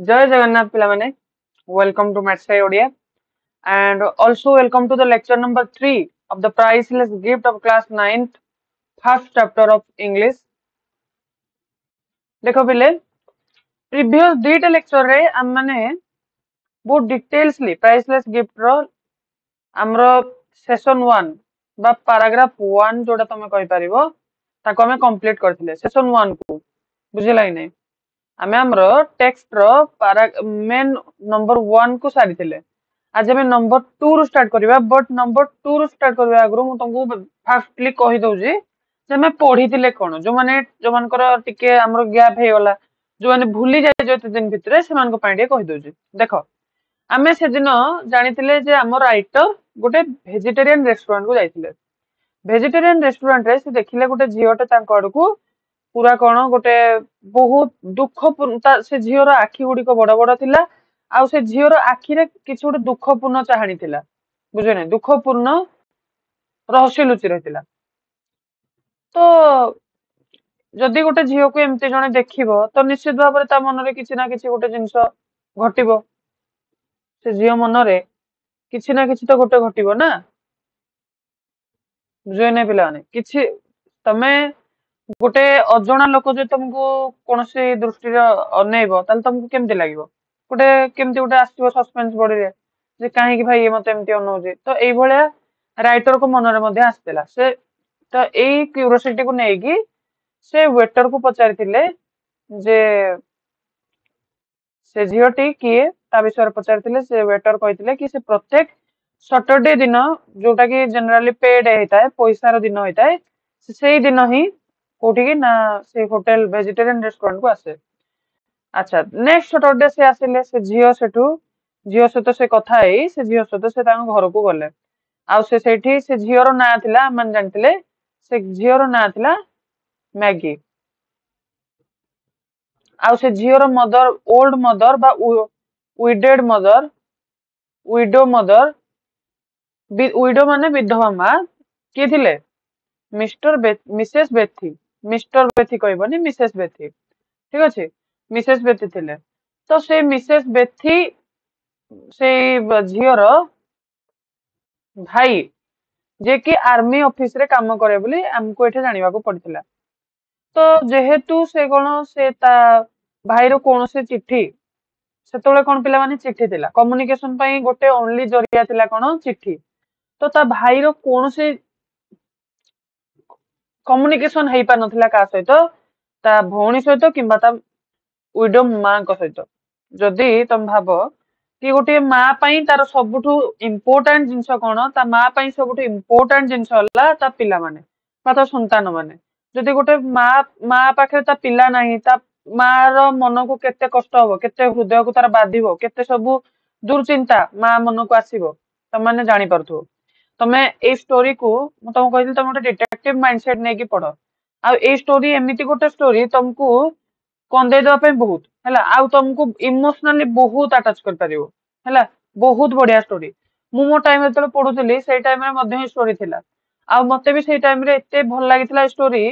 जय जगन्नाथ पिला माने welcome to maths Odia and also welcome to the lecture number 3 of the priceless gift of class 9th first chapter of English. देखो पिले previous दुईटा lecture रे हम माने बहुत डिटेल्सली प्राइसलेस गिफ्ट रो हमरो सेशन 1 बा पैराग्राफ 1 जोटा तमे कहि परिबो ताको हमें कंप्लीट करथिले सेशन 1 को बुझिला कि नै आमे हमरो टेक्स्ट रो मेन नंबर 1 को सारी थिले आज हमें नंबर 2 रु स्टार्ट करबा बट नंबर 2 रु स्टार्ट करबा आगु मु तुमको फास्टली कहि दउजी जे हमें पढी थिले कोन जो मानकर टिके हमरो गैप हे गला जो माने भूली जाय जते दिन भितरे से मान को पाइडे कहि दउजी देखो आमे से दिन जानि थिले जे हमर राइटर गोटे वेजिटेरियन रेस्टोरेंट को जाइथिले वेजिटेरियन रेस्टोरेंट रे से देखिले गोटे झियोटे तांको आडकू पूरा कोन गोटे बहुत दुःखपूर्ण से झियोर आखि गुडी को बड़ बड़ थिला आउ से झियोर आखि रे किछ गोटे दुःखपूर्ण चाहानी थिला बुझे नै दुःखपूर्ण रहस्य लुचि रहिथिला तो जदि गोटे झियो को एमती जने देखिबो तो निश्चित भाबरे ता मन रे किछ ना किछ गोटे जिंस घटिबो से झियो मन रे किछ ना किछ तो गोटे घटिबो ना बुझे नै पिला नै किछ तमे गोटे अजणा लोक जो तुमको कोनसे दृष्टि रे अनेइबो ताल तुमको केमती लागिबो गोटे केमती गोटे आसीबो सस्पेंस बॉडी रे जे काहे कि भाई ये मते एमती अनौजे तो एई भलिया राइटर को मन रे मध्ये आस्तेला से तो एई क्यूरियोसिटी को नेकी से वेटर को पचारिथिले जे से झियोटी किए ता विषय पचारिथिले से वेटर कहिथिले कि से प्रत्येक सैटरडे दिन जोटा कि जनरली पेड हेताय पैसा रो दिन हेताय से दिन ही कोठी कि ना से होटल वेजिटेरियन रेस्टोरेंट को आसे अच्छा नेक्स्ट सैटरडे से आसिले से झियो सहित से कथा हेई से झियो सहित से तांग घर को गले आउ से सेठी से झियोर ना थिला मन जानथिले से झियोर ना थिला मैगी आउ से झियोर मदर ओल्ड मदर बा विडेड मदर विडो मदर विडो माने विधवा मां के थिले मिसेस बेथी कहबनी मिसेस बेथी ठीक अछि मिसेस बेथी थिले तो से मिसेस बेथी से झियोर भाई जे कि आर्मी ऑफिस रे काम करे बोली हमको एठे जानिबा को पड़थिला तो जेहेतु से कोन से ता भाई रो कोन से चिट्ठी सेतोले कोन पिला माने चिट्ठी थिला कम्युनिकेशन पई गोटे ओनली जरिया थिला कोन चिट्ठी तो ता भाई रो कोन से कम्युनिकेशन हेई पा नथिला का सहित ता भौणी सहित किंबा ता विडो मां को सहित जदि तुम भाबो कि गोटे मां पई तार सबुठु इम्पोर्टेंट जिंस कोन ता मां पई सबुठु इम्पोर्टेंट जिंस हला ता पिला माने ता तो संतान माने जदि गोटे मां पाखे ता पिला नाही ता मां रो मन को केते कष्ट होबो केते हृदय को तार बाधिबो केते सबु दुर्चिंता मां मन को आसीबो त माने जानि परथु तमे ए स्टोरी को म तुमको कहिल तुम गोटे डिटेक्टिव माइंडसेट नै कि पढो आ ए स्टोरी एमिति गोटे स्टोरी तुमको कंदे दवा पे बहुत हैला आ तुमको इमोशनली बहुत अटैच कर परिबो हैला बहुत बढ़िया स्टोरी मो टाइम एतले पढुतली सेई टाइम रे मध्ये स्टोरी थिला आ मते भी सेई टाइम रे एते भल लागितला स्टोरी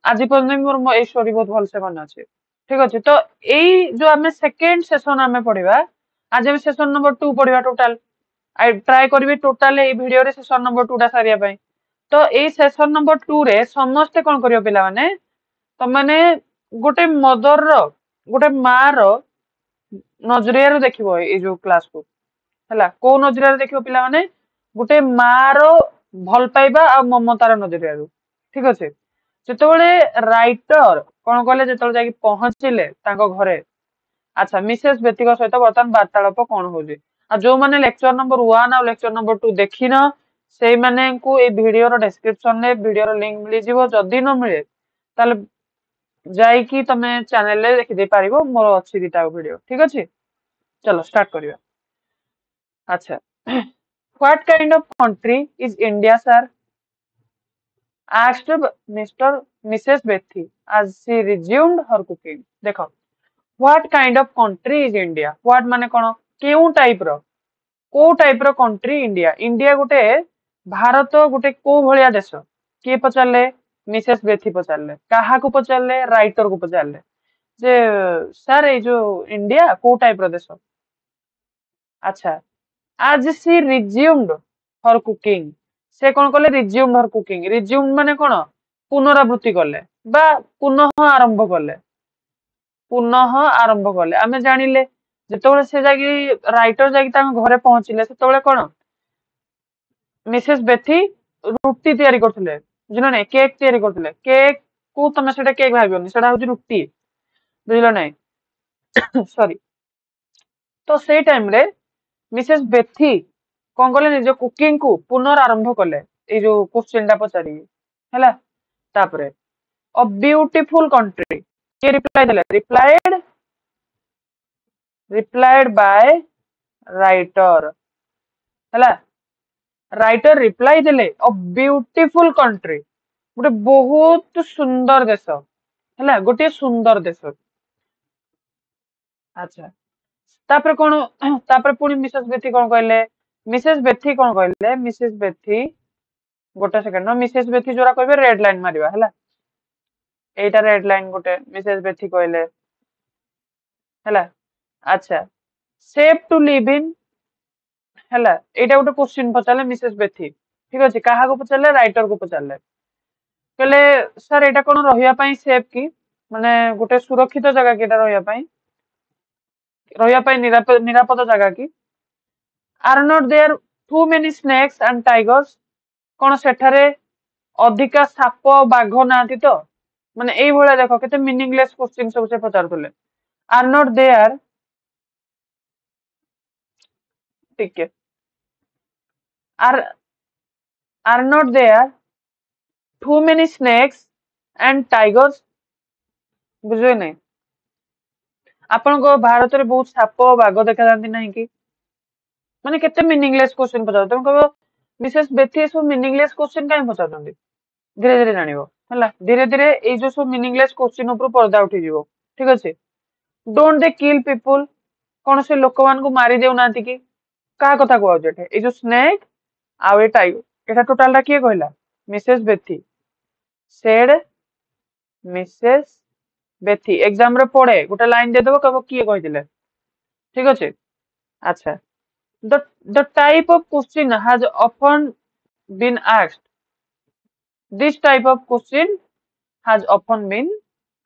आज पर्यंत मोर ए स्टोरी बहुत भल से मन अछि ठीक अछि तो एई जो हमें सेकंड सेशन हमें पढिबा आज हम सेशन नंबर 2 पढिबा टोटल आई ट्राई करबी टोटल ए वीडियो रे सेशन नंबर 2 टा सारिया पई तो ए सेशन नंबर 2 रे समस्त कोन करियो पिला माने त माने गोटे मदर रो गोटे मां रो नजरिया रो देखिबो ए जो क्लास को हला को नजरिया रो देखिबो पिला माने गोटे मां रो भल पाइबा आ ममतार नजरिया रो ठीक अछि जेतबेले राइटर कोन कहले जेतबेले जाकी पहुंचिले तांको घरे अच्छा मिसेस बेतिक सहित बर्तमान वार्तालाप कोन होजी आ जो माने लेक्चर नंबर 1 आ लेक्चर नंबर 2 देखिन सेई माने को ए वीडियो रो डिस्क्रिप्शन रे वीडियो रो लिंक मिली जिवो जदी न मिले ताले जाई कि तमे चैनल ले देखि दे पारिबो मोर अछि दिटा वीडियो ठीक अछि चलो स्टार्ट करिया अच्छा what kind of country is India sir asked Mr. Mrs. Bethy as she resumed her cooking देखो what kind of country is India what माने कोन केउ टाइप रो कंट्री इंडिया इंडिया गोटे भारत गोटे को भलिया देश के पचारले मिसेस बेथी पचारले काहा को पचारले राइटर को पचारले ଯେ ସାର୍ ଏଇ ଯୋଉ ଇଣ୍ଡିଆ କୋଉ ଟାଇପ ର ଦେଶ? ଆଚ୍ଛା, as she resumed her cooking, ସେ କଣ କଲେ? resumed her cooking. resumed ମାନେ କଣ? ପୁନରାବୃତ୍ତି କଲେ ବା ପୁନଃ ଆରମ୍ଭ କଲେ, ପୁନଃ ଆରମ୍ଭ କଲେ। ଆମେ ଜାଣିଲେ ଯେତେବେଳେ ସେ ଯାଇକି ରାଇଟର ଯାଇକି ତାଙ୍କ ଘରେ ପହଞ୍ଚିଲେ ସେତେବେଳେ କଣ ମିସେସ ବେଥି ରୁଟି ତିଆରି କରୁଥିଲେ, ବୁଝିଲ ନାଇଁ? କେକ୍ ତିଆରି କରୁଥିଲେ। କେକ୍ କୁ ତମେ ସେଟା କେକ୍ ଭାବିବନି, ସେଟା ହଉଛି ରୁଟି, ବୁଝିଲ ନାଇଁ? ସରି। ତ ସେଇ ଟାଇମ ରେ ମିସେସ ବେଥି କଣ କଲେ? ନିଜ କୁକିଂ କୁ ପୁନରାରମ୍ଭ କଲେ ଏଇ ଯୋଉ କୋଶ୍ଚିନ୍ ଟା ପଚାରିକି, ହେଲା। ତାପରେ ଅ ବ୍ୟୁଟିଫୁଲ କଣ୍ଟ୍ରି, କିଏ ରିପ୍ଲାଏ ଦେଲେ? ରିପ୍ଲାଏଡ ବାय ରାଇଟର, ହେଲା। ରାଇଟର ରିପ୍ଲାଇ ଦେଲେ ଅ ବ୍ୟୁଟିଫୁଲ କଣ୍ଟ୍ରି, ଗୋଟେ ବହୁତ ସୁନ୍ଦର ଦେଶ, ହେଲା, ଗୋଟିଏ ସୁନ୍ଦର ଦେଶ। ଆଚ୍ଛା, ତାପରେ କଣ? ତାପରେ ପୁଣି ମିସେସ ବେଥି କଣ କହିଲେ? ମିସେସ ବେଥି କଣ କହିଲେ? ମିସେସ ବେଥି, ଗୋଟେ ସେକେଣ୍ଡ, ମିସେସ ବେଥି ଯୋଉରା କହିବେ ରେଡ ଲାଇନ ମାରିବା, ହେଲା। ଏଇଟା ରେଡ ଲାଇନ ଗୋଟେ ମିସେସ ବେଥି କହିଲେ, ହେଲା। ଆଚ୍ଛା, ସେଫ୍ ଟୁ ଲିଭ୍ ଇନ୍, ହେଲା, ଏଇଟା ଗୋଟେ କ୍ୱେଶ୍ଚିନ୍ ପଚାରିଲେ ମିସେସ ବେଥି, ଠିକ ଅଛି। କାହାକୁ ପଚାରିଲେ? ରାଇଟର କୁ ପଚାରିଲେ। କହିଲେ ସାର୍ ଏଇଟା କଣ ରହିବା ପାଇଁ ସେଫ୍ କି? ମାନେ ଗୋଟେ ସୁରକ୍ଷିତ ଜାଗା କି ଏଟା ରହିବା ପାଇଁ ନିରାପଦ ଜାଗା କି? Are not there too many snakes and tigers, କଣ ସେଠାରେ ଅଧିକା ସାପ ବାଘ ନାହାନ୍ତି ତ? ମାନେ ଏଇଭଳିଆ ଦେଖ କେତେ ମିନିଂଲେସ୍ କ୍ୱେଶ୍ଚିନ୍ ସବୁ ସେ ପଚାରୁଥିଲେ। ଆର୍ ନଟ୍ ଦେୟାର, ଟିକେ, are not there too many snakes and tigers, ବୁଝିଲେ ନାଇଁ? ଆପଣଙ୍କ ଭାରତରେ ବହୁତ ସାପ ବାଘ ଦେଖାଯାନ୍ତି ନାହିଁ କି? ମାନେ କେତେ ମିନିଂଲେସ୍ କ୍ୱେଶ୍ଚିନ୍ ପଚାରୁଛ। ତମେ କହିବ ମିସେସ ବେଥି ଏସବୁ ମିନିଂଲେସ୍ କ୍ୱେଶ୍ଚିନ୍ କାହିଁ ପଚାରୁଛନ୍ତି? ଧୀରେ ଧୀରେ ଜାଣିବ, ହେଲା। ଧୀରେ ଧୀରେ ଏଇ ଯୋଉ ସବୁ ମିନିଂଲେସ୍ କ୍ୱେଶ୍ଚିନ୍ ଉପରୁ ପର୍ଦା ଉଠିଯିବ, ଠିକ ଅଛି। ଡୋଣ୍ଟ ଦେ କିଲ୍ ପିପୁଲ, କଣ ସେ ଲୋକମାନଙ୍କୁ ମାରି ଦେଉନାହାନ୍ତି କି? କାହା କଥା କୁହାଯାଉଛି ଏଠି? ଏଇ ଯୋଉ ସ୍ନେକ୍ ଆଉ ଏ ଟାଇଗର, ଏଟା ଟୋଟାଲ ଟା କିଏ କହିଲା? Mrs Betty. Said Mrs Betty. Exam ରେ ପଡେ, ଗୋଟେ ଲାଇନ ଦେଇଦବ, କହିବ କିଏ କହିଥିଲେ, ଠିକ ଅଛି। ଆଚ୍ଛା, the type of question has often been asked, this type of question has often been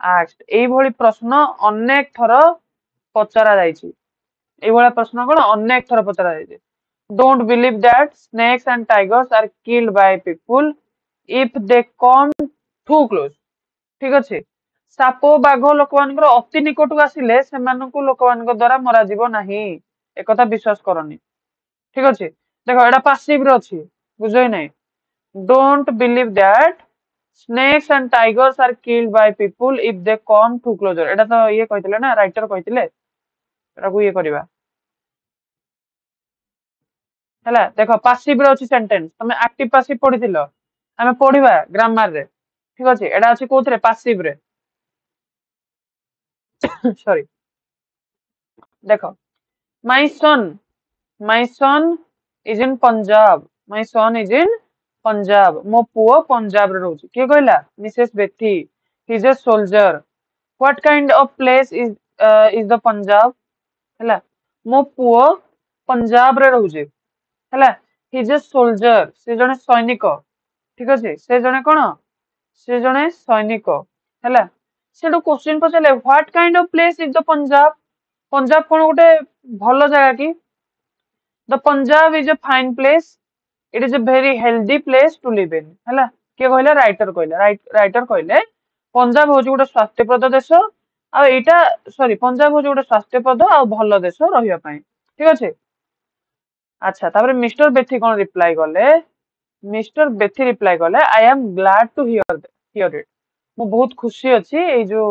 asked, ଏଇଭଳି ପ୍ରଶ୍ନ ଅନେକ ଥର ପଚରା ଯାଇଛି। ଏଇଭଳିଆ ପ୍ରଶ୍ନ କଣ ଅନେକ ଥର ପଚରା ଯାଇଛି। Don't believe that snakes and tigers are killed by people if they come too close, ଠିକ ଅଛି। ସାପ ବାଘ ଲୋକମାନଙ୍କର ଅତି ନିକଟକୁ ଆସିଲେ ସେମାନଙ୍କୁ ଲୋକମାନଙ୍କ ଦ୍ଵାରା ମରାଯିବ ନାହିଁ, ଏକଥା ବିଶ୍ୱାସ କରନି, ଠିକ ଅଛି। ଦେଖ ଏଟା ପାସିଭ ରେ ଅଛି, ବୁଝ ନାଇଁ? Don't believe that snakes and tigers are killed by people if they come too closer, ଏଟା ତ ଇଏ କହିଥିଲେ ନା, ରାଇଟର କହିଥିଲେ। ଏଟାକୁ ଇଏ କରିବା, ହେଲା। ଦେଖ ପାସିଭ ରେ ଅଛି ସେଣ୍ଟେନ୍ସ, ତମେ ଆକ୍ଟିଭ ପାସିଭ ପଢିଥିଲ, ଆମେ ପଢିବା ଗ୍ରାମାର ରେ, ଠିକ ଅଛି। ଏଟା ଅଛି କୋଉଥିରେ? ପାସିଭ ରେ, ସରି। ଦେଖ my son is in Punjab, my son is in Punjab, ମୋ ପୁଅ ପଞ୍ଜାବ ରେ ରହୁଛି। କିଏ କହିଲା? Mrs Betty. he is a soldier, what kind of place is the Punjab, ହେଲା। ମୋ ପୁଅ ପଞ୍ଜାବ ରେ ରହୁଛି, ହେଲା। he is a soldier, ସେ ଜଣେ ସୈନିକ, ଠିକ ଅଛି। ସେ ଜଣେ କଣ? ସେ ଜଣେ ସୈନିକ, ହେଲା। ସେଠୁ କ୍ୱେଶ୍ଚିନ୍ ପଚାରିଲେ what kind of place is the Punjab, Punjab କଣ ଗୋଟେ ଭଲ ଜାଗା କି? the Punjab is a fine place, it is a very healthy place to live in, ହେଲା। କିଏ କହିଲା? ରାଇଟର କହିଲା। ରାଇଟର କହିଲେ ପଞ୍ଜାବ ହଉଛି ଗୋଟେ ସ୍ୱାସ୍ଥ୍ୟପ୍ରଦ ଦେଶ, ଆଉ ଏଇଟା ସରି ପଞ୍ଜାବ ହଉଛି ଗୋଟେ ସ୍ୱାସ୍ଥ୍ୟପ୍ରଦ ଆଉ ଭଲ ଦେଶ ରହିବା ପାଇଁ, ଠିକ ଅଛି। ଆଚ୍ଛା, ତାପରେ ମିଷ୍ଟର ବେଥି କଣ ରିପ୍ଲାଏ କଲେ? ମିଷ୍ଟର ବେଥି ରିପ୍ଲାଏ କଲେ I am glad to hear it, ମୁଁ ବହୁତ ଖୁସି ଅଛି ଏଇ ଯୋଉ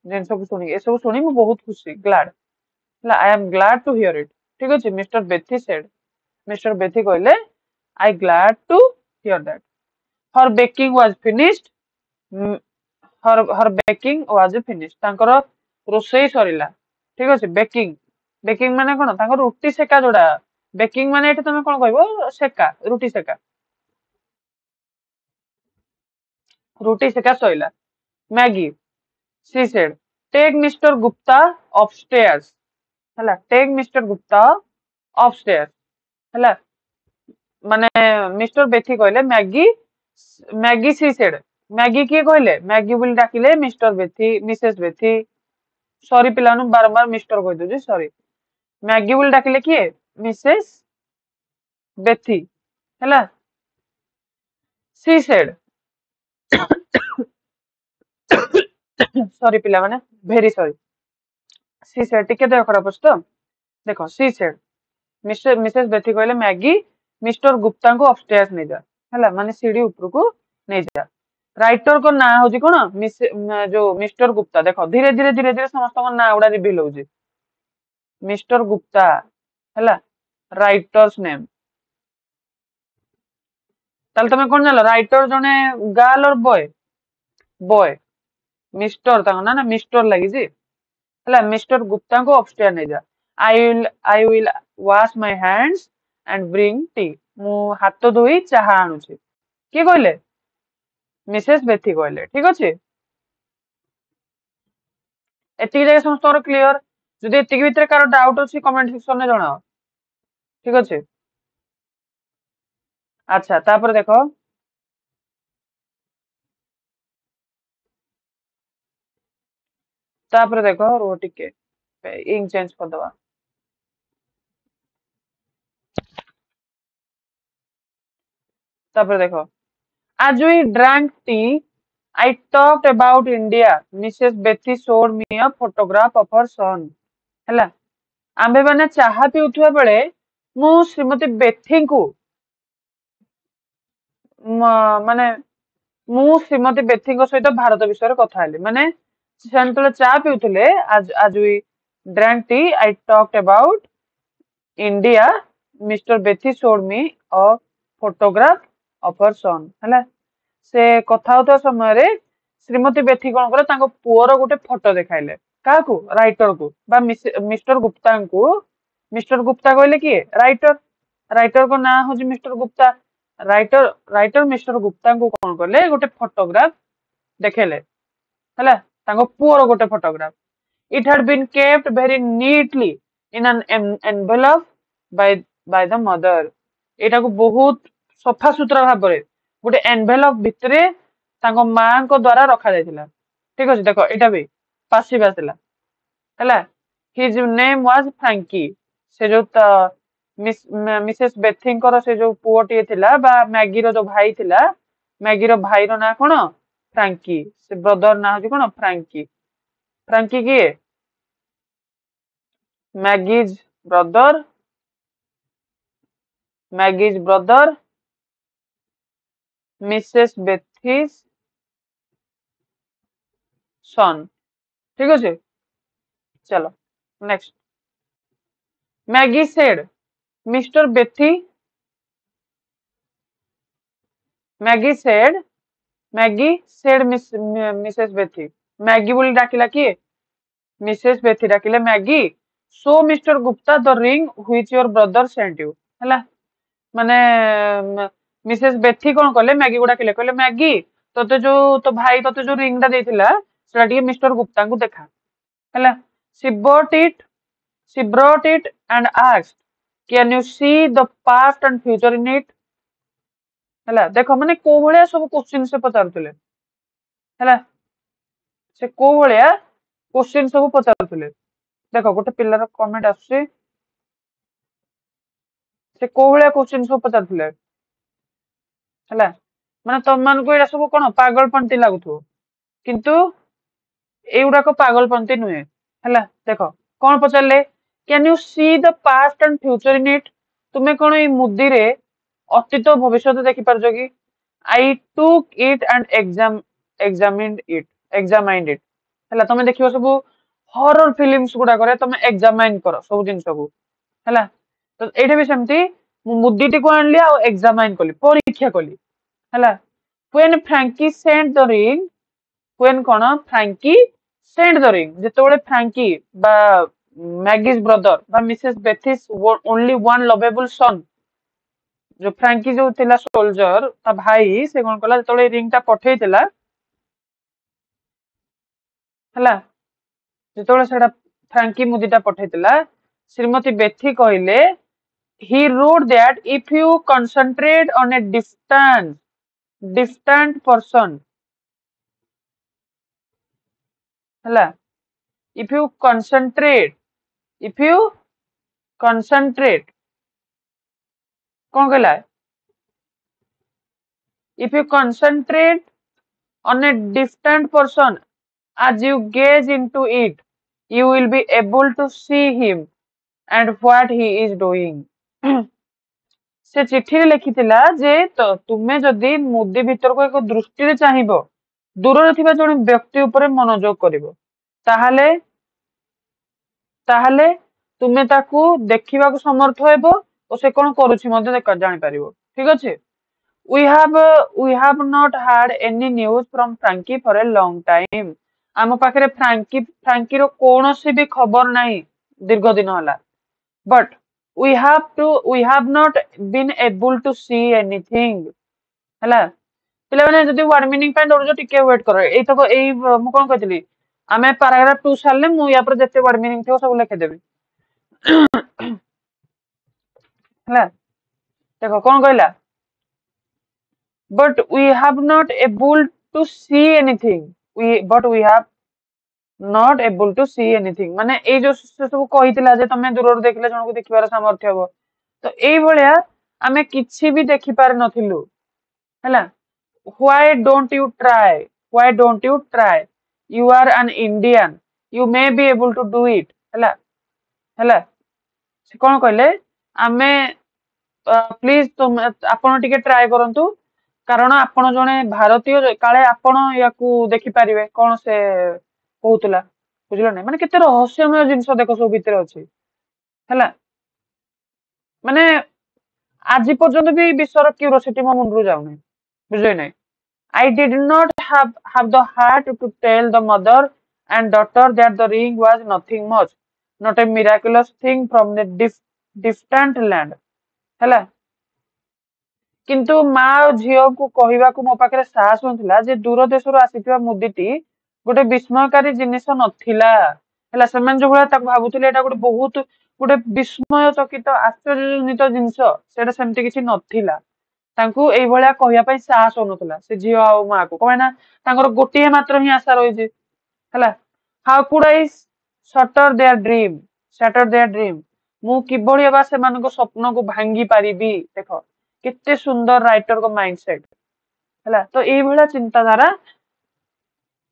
ଜିନିଷକୁ ଶୁଣିକି, ଏସବୁ ଶୁଣି ମୁଁ ବହୁତ ଖୁସି, ଗ୍ଲାଡ, ହେଲା। I am glad to hear it, ଠିକ ଅଛି। ମିଷ୍ଟର ବେଥି said, ମିଷ୍ଟର ବେଥି କହିଲେ I glad to hear that her baking was finished, her baking was finished, ତାଙ୍କର ରୋଷେଇ ସରିଲା, ଠିକ ଅଛି। ବେକିଂ ମାନେ କଣ? ତାଙ୍କର ରୁଟି ସେକା ଯୋଉଟା, ବେକିଂ ମାନେ ଏଠି ତମେ କଣ କହିବ? ସେକା, ରୁଟି ସେକା, ରୁଟି ସେକା ସଇଲା। Maggie, she said, take mister Gupta upstairs हला टेक मिस्टर गुप्ता अपस्टेयर्स हला माने मिस्टर बेथी कहले Maggie Maggie she said Maggie किए कहले मैगी बोली डाकिले mister Betty Mrs Betty sorry पिलानु बार बार मिस्टर कह दो सॉरी मैगी बोली डाकिले किए मिसेस बेथी हला सी सेड सॉरी पिला माने भेरी सॉरी सी सेड टिके देह खराब अछि तो देखो she said mister Mrs Bethy कहले मैगी मिस्टर गुप्ता को अपस्टेयर्स नहीं जा हला माने सीढ़ी ऊपर को नहीं जा राइटर को ना होजी कोन जो मिस्टर गुप्ता देखो धीरे धीरे धीरे धीरे समस्त को ना उडा रिवील होजी मिस्टर गुप्ता हला राइटर्स नेम ताल तमे कोन जानो राइटर जने गर्ल और बॉय बॉय मिस्टर ता ना ना मिस्टर लागि जी हला मिस्टर गुप्ता को अपस्टेयर नहीं जा I will wash my hands and bring T मु हाथ धोई चाहा आणुची के कहले मिसेस बेथी कहले ठीक अछि एतिक जगह समस्त क्लियर जदि एतिक भितर कार डाउट अछि कमेंट सेक्शन में जणाओ ठीक अछि अच्छा तापर देखो तापर देखो रो टिके इंक चेंज कर दवा तापर देखो as we drank tea I talked about India Mrs. Bethy showed me a photograph of her son हला आंबे माने चाहा पिउथुआ बेले मु श्रीमती बेथी को माने मु श्रीमती बेथी को सहित भारत विषय रे कथा हेली माने सेंतले चा पिउथले आज we drank tea I talked about India Mr Betty showed me a photograph of her son हला से कथा होता समय रे श्रीमती बेथी कोन करे तांको पुअर गोटे फोटो देखाइले काकू राइटर को बा मिस्टर गुप्ता को मिस्टर गुप्ता कहले कि राइटर राइटर को ना हो mister Gupta writer writer mister Gupta को कोन करले गोटे फोटोग्राफ देखेले हला तांको पुअर गोटे photograph it had been kept very neatly in an envelope by the mother एटा को बहुत सफा सुतरा भाव रे गोटे एनवेलप भितरे तांको मां को द्वारा रखा जायतिला ठीक अछि देखो एटा भी पासिव आसिला हला हिज नेम वाज फ्रैंकी से जो मिसेस बेथिंग कर से जो पुओटी थिला बा मैगी रो जो भाई थिला मैगी रो भाई रो ना कोन फ्रैंकी से ब्रदर ना होजी कोन फ्रैंकी फ्रैंकी किए Maggie's brother Mrs Betty's son ठीक अछि चलो next Maggie said Mr Betty Maggie said Mrs Betty Maggie बोली डाकिला किए मिसेस बेथी डाकिले Maggie so Mr Gupta the ring which your brother sent you हला माने मिसेस बेथी कोन कहले मैगी गुडा किले कहले मैगी तते जो तो भाई तते जो रिंग दा देथिला सेटा टिके मिस्टर गुप्ता को देखा हला she brought it and asked can you see the past and future in it हला देखो माने को भलिया सब क्वेश्चन से पचारथिले हला से को भलिया क्वेश्चन सब पचारथिले देखो गोटे पिल्लार कमेंट आछे से को भलिया क्वेश्चन सब पचारथिले हला माने तम मान को एडा सब कोन पागलपंती लागुथो किंतु एउडा को पागलपंती नुहे हला देखो कोन पचारले can you see the past and future in it तुम्हें कोन ए मुद्दी रे अतीत भविष्य देखि पारजो कि I took it and examined it हला तमे देखियो सब हॉरर फिल्म्स गुडा करे तमे एग्जामिन करो सब दिन सब हला तो एठे भी सेमती मु मुद्दीटी को आनली आ एग्जामिन कली परीक्षा कली हला when Frankie sent the ring when कोन फ्रैंकी सेंट द रिंग जेतोले फ्रैंकी बा मैगीज ब्रदर बा Mrs Betty's only one lovable son जो फ्रैंकी जो थिला सोल्जर ता भाई से कोन कला जेतोले रिंग ता पठेइतिला हला ଯେତେବେଳେ ସେଟା ଫ୍ରାଙ୍କି ମୁଦିଟା ପଠେଇଥିଲା ଶ୍ରୀମତୀ ବେଥି କହିଲେ he wrote that if you concentrate on a distant person ହେଲା if you concentrate କଣ କହିଲା if you concentrate on a distant person as you gaze into it you will be able to see him and what he is doing से चिठी लिखिथिला जे तुमे जदि मुदी भीतर को एक दृष्टि रे चाहिबो दूर रे थिबा जण व्यक्ति ऊपर मनोयोग करिवो ताहाले ताहाले तुमे ताकू देखिबा को समर्थ हेबो ओ से कोन करूछि मध्ये जानि परिबो ठीक अछि we have not had any news from Frankie for a long time आम पाखरे फ्रांकी रो कोनोसी भी खबर नाही दीर्घ दिन होला but we have not been able to see anything ହେଲା पिला माने जदि वर्ड मीनिंग पे डरजो टिके वेट करो एई तको एई मु कोन कहतली आमे पैराग्राफ 2 सालले मु या पर जते वर्ड मीनिंग थियो सब लिखि देबी ହେଲା देखो कोन कहला but we have not able to see anything we have not able to see anything माने ए जो सब कहितला जे तमे दूर देखले जण को देखिबार सामर्थ्य हो तो एई भलिया आमे किछि भी देखि पार नथिलु हैला why don't you try you are an Indian you may be able to do it हैला हैला से कोन कहले आमे प्लीज तुम आपण टिके ट्राई करंतु कारण आपण जने भारतीय काले आपण याकू देखि पारिबे कोन से कहउतला बुझलो नै माने केते रहस्यमय जिंस देखो सब भीतर अछि हैला माने आज पर्यंत भी विश्वर क्यूरियोसिटी मो मुंडरू जाउ नै बुझै नै I did not have the heart to tell the mother and daughter that the ring was nothing much not a miraculous thing from the distant land हैला किंतु माँ झील को कहवा को मो पाखे साहस नथिला जे दूर देशर आसीथिबा मुदीटी गोटे विस्मयकारी जिनिस नथिला हैला सेमान जो भला ताको भाबुथिले एटा गोटे बहुत गोटे विस्मय चकित आश्चर्यजनित जिनिस सेटा सेमति किछि नथिला तांकू एई भलिया कहया पई साहस होनथिला से झील आ माँ को कहना तांकर गोटिए मात्र ही आशा रहिजे हैला how could I shatter their dream मु किभଳି बा सेमानको स्वप्न को भांगी पारिबी देखो केते सुंदर राइटर को माइंडसेट हैला तो एई भलिया चिंताधारा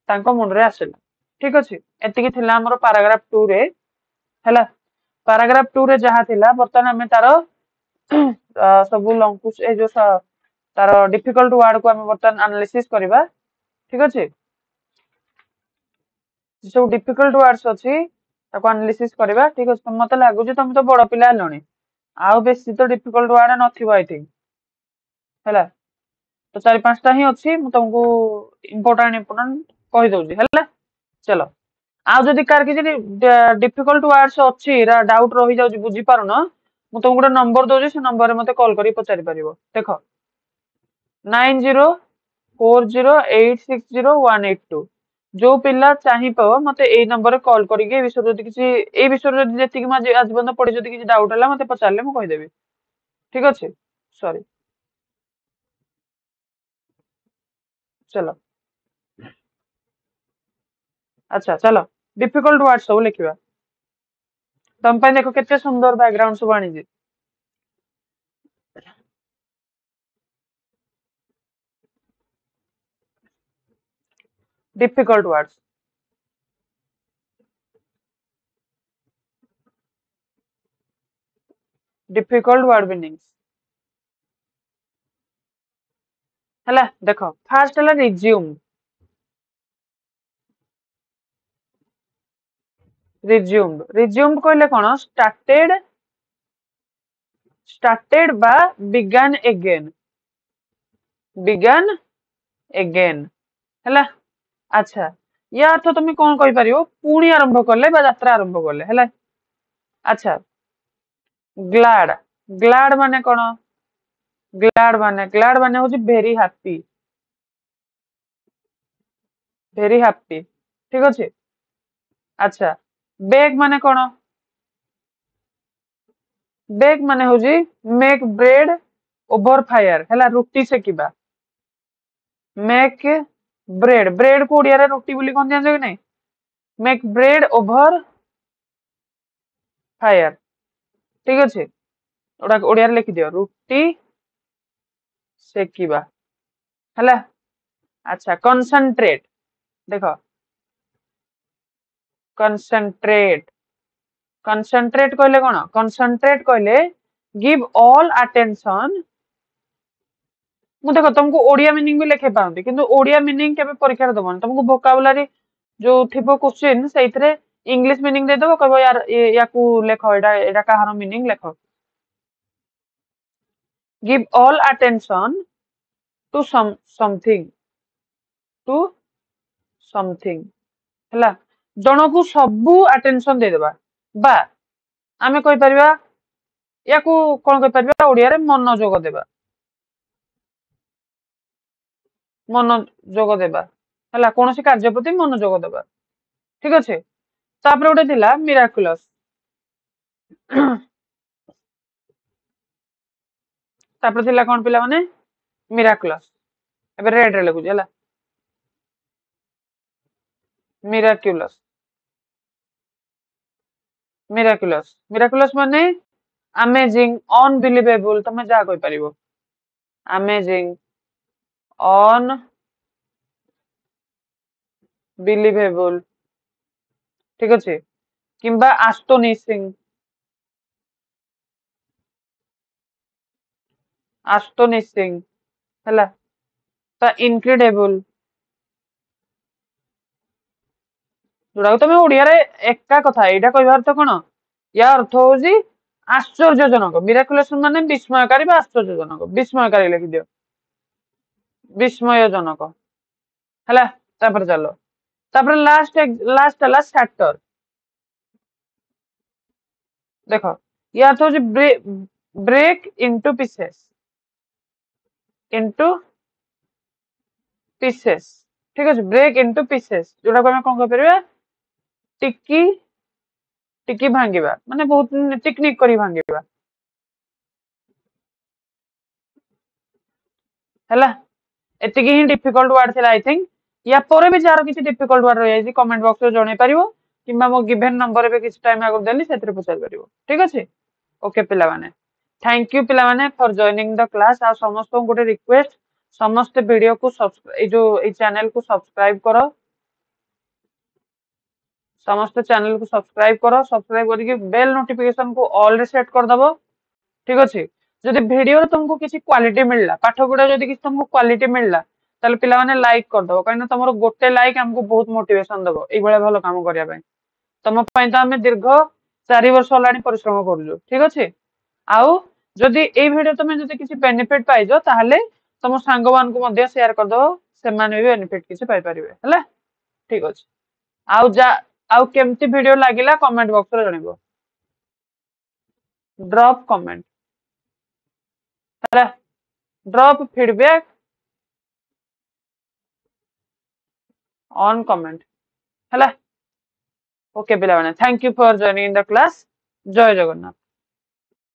तांको मुंड रे आसेला ठीक अछि एतिकी थिला हमर पैराग्राफ 2 रे हैला पैराग्राफ 2 रे जहा थिला बर्तन हमें तारो सब लंकुश ए जो तारो डिफिकल्ट वर्ड को हमें बर्तन एनालिसिस करबा ठीक अछि जो डिफिकल्ट वर्ड्स अछि ताको एनालिसिस करबा ठीक अछि मते लागु जे तुम तो बड़ पिला हलणी आउ बेसी तो डिफिकल्ट वर्ड नथिबो आई थिंक हैला तो 4-5टा ही अछि मु तुमको इंपोर्टेंट कहि दउजी हैला चलो आ जदि कार कि जदि डिफिकल्ट वर्ड्स अछि रा डाउट रहि जाउजी बुझी पारुन मु तुमको गोटे नंबर दउजी से नंबर रे मते कॉल करी पचारि परिबो देखो 9040860182 जो पिला चाहि प मते ए नंबर रे कॉल करी के विषय जदि किछि ए विषय जदि जेतिक मा आज बंद पड़ी जदि किछि डाउट हला मते पचारले मु कहि देबी ठीक अछि सॉरी चलो अच्छा चलो डिफिकल्ट वर्ड सब लिखिबा तम पे देखो केते सुंदर बैकग्राउंड सब आनी जी difficult words difficult word meanings हला देखो फर्स्ट हला resumed कहले कोन started बा began again हला अच्छा या अर्थ तुम कौन कहि परियो पुणी आरंभ करले बा यात्रा आरंभ करले हला अच्छा ग्लाड माने कोन ग्लाड माने होची वेरी हैप्पी ठीक अछि अच्छा बेक माने कौन बेक माने हूँ मेक ब्रेड ओवर फायर है रुटी सेकिबा मेक ब्रेड ब्रेड को ओडिया रे रुटी बोली कौन जान कि नहीं मेक ब्रेड ओवर फायर ठीक अच्छे ओडिया रे लिखि दियो रुटी सेकिबा है अच्छा कंसंट्रेट देखो कंसंट्रेट कंसंट्रेट कहले कौन कंसंट्रेट कहले गिव ऑल अटेंशन मु देखो तुमको ओडिया मीनिंग भी लिखे पाऊँ किंतु ओडिया मीनिंग केबे परीक्षा दबन तुमको वोकाबुलारी जो थिबो क्वेश्चन सेइथरे इंग्लिश मीनिंग दे दबो कहबो यार याकू लेखो एडा कहार मीनिंग लेखो give all attention to something to something हला जनकू सबू अटेंशन दे देबा बा आमे कहि परिबा याकू कोन कहि परिबा ओडिया रे मनोजोग देबा मनोजोग देबा हला कोनोसी कार्य प्रति मनोजोग देबा ठीक अच्छे तापर गोटे थिला मिराकुलस तापर थिला कोन पिला माने मिराकुलस एबे रेड रे लगुजी हला मिराकुलस मिराकुलस मिराकुलस माने अमेजिंग अनबिलीवेबल तमे जा कहि परिबो अमेजिंग अनबिलीवेबल ठीक अच्छे किंबा आस्टोनिशिंग आस्टोनिशिंग हला ता इनक्रेडिबल जोड़ा तुम ओडिया रे एका कथा एटा कहबार तो कौन या अर्थ हूँ आश्चर्यजनक मिराकुलस माने विस्मयकारी आश्चर्यजनक विस्मयकारी लिखि दियो विस्मयजनक है चलो तापर लास्ट लास्ट है सैटर देखो या अर्थ हूँ ब्रेक इनटू पीसेस ठीक अच्छे ब्रेक इनटू पीसेस जोड़ा को कौन कह पार टिकी टिकी भांगिबा माने बहुत टिकनिक करी भांगिबा हैला एतिकी ही डिफिकल्ट वर्ड थिला आई थिंक या पर भी जार किसी डिफिकल्ट वर्ड रही कमेंट बॉक्स रे जणे परिवो किंबा मो गिवन नंबर पे किसी टाइम आगो देली सेतरे पचार परिवो ठीक अछि ओके पिला माने थैंक यू पिला माने फॉर जॉइनिंग द क्लास आ समस्त गोटे रिक्वेस्ट समस्त वीडियो को सब्सक्राइब जो ए चैनल को सब्सक्राइब करो समस्त चैनल को सब्सक्राइब करो सब्सक्राइब करके बेल नोटिफिकेशन को ऑल रे सेट कर दबो ठीक अच्छे जदि वीडियो तुमको किसी क्वालिटी मिलला पाठ गुड़ा जदि किसी तुमको क्वालिटी मिलला ताले पिला माने लाइक कर दबो कहीं तमरो गोटे लाइक हमको बहुत मोटिवेशन दबो ए भले भलो काम करिया पई तम पई तो हमें दीर्घ 4 वर्ष होलानी परिश्रम करूजो ठीक अच्छे आउ जदि ए वीडियो तुम जदि किसी बेनिफिट पाइजो ताहले तुम सांग मान को मध्य शेयर कर दबो से माने भी बेनिफिट किसी पाई परिबे हला ठीक अच्छे आउ जा आउ केमती वीडियो लागिला कमेंट बॉक्स रे जणिबो drop comment drop feedback on comment है ओके पिला thank you for joining in the class जय जगन्नाथ।